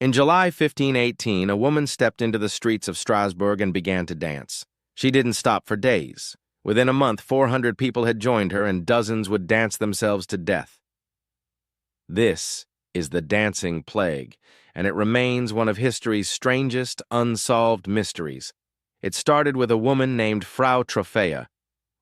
In July 1518, a woman stepped into the streets of Strasbourg and began to dance. She didn't stop for days. Within a month, 400 people had joined her, and dozens would dance themselves to death. This is the dancing plague, and it remains one of history's strangest unsolved mysteries. It started with a woman named Frau Troffea.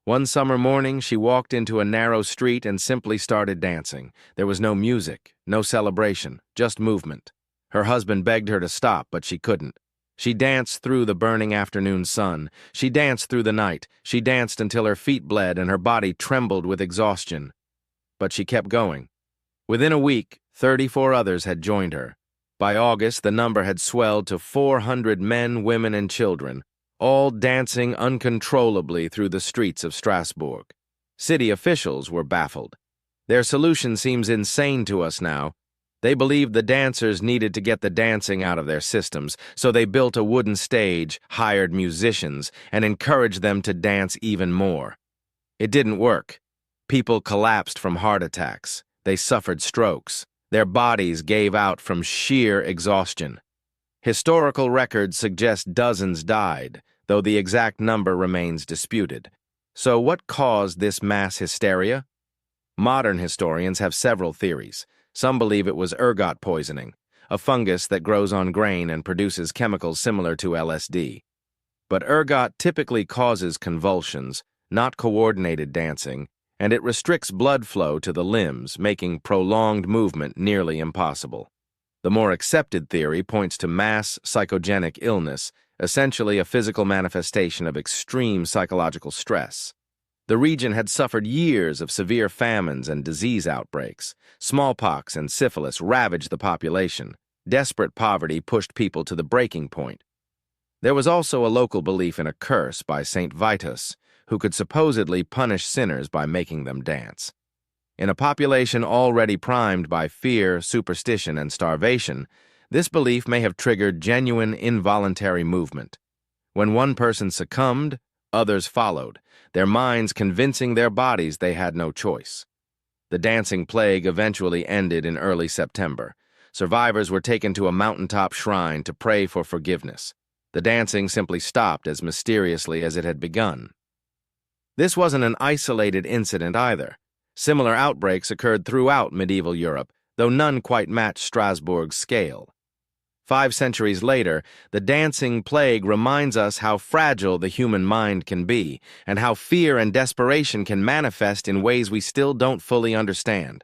One summer morning, she walked into a narrow street and simply started dancing. There was no music, no celebration, just movement. Her husband begged her to stop, but she couldn't. She danced through the burning afternoon sun. She danced through the night. She danced until her feet bled and her body trembled with exhaustion. But she kept going. Within a week, 34 others had joined her. By August, the number had swelled to 400 men, women, and children, all dancing uncontrollably through the streets of Strasbourg. City officials were baffled. Their solution seems insane to us now. They believed the dancers needed to get the dancing out of their systems, so they built a wooden stage, hired musicians, and encouraged them to dance even more. It didn't work. People collapsed from heart attacks. They suffered strokes. Their bodies gave out from sheer exhaustion. Historical records suggest dozens died, though the exact number remains disputed. So what caused this mass hysteria? Modern historians have several theories. Some believe it was ergot poisoning, a fungus that grows on grain and produces chemicals similar to LSD. But ergot typically causes convulsions, not coordinated dancing, and it restricts blood flow to the limbs, making prolonged movement nearly impossible. The more accepted theory points to mass psychogenic illness, essentially a physical manifestation of extreme psychological stress. The region had suffered years of severe famines and disease outbreaks. Smallpox and syphilis ravaged the population. Desperate poverty pushed people to the breaking point. There was also a local belief in a curse by Saint Vitus, who could supposedly punish sinners by making them dance. In a population already primed by fear, superstition, and starvation, this belief may have triggered genuine involuntary movement. When one person succumbed, others followed, their minds convincing their bodies they had no choice. The dancing plague eventually ended in early September. Survivors were taken to a mountaintop shrine to pray for forgiveness. The dancing simply stopped as mysteriously as it had begun. This wasn't an isolated incident either. Similar outbreaks occurred throughout medieval Europe, though none quite matched Strasbourg's scale. 5 centuries later, the dancing plague reminds us how fragile the human mind can be, and how fear and desperation can manifest in ways we still don't fully understand.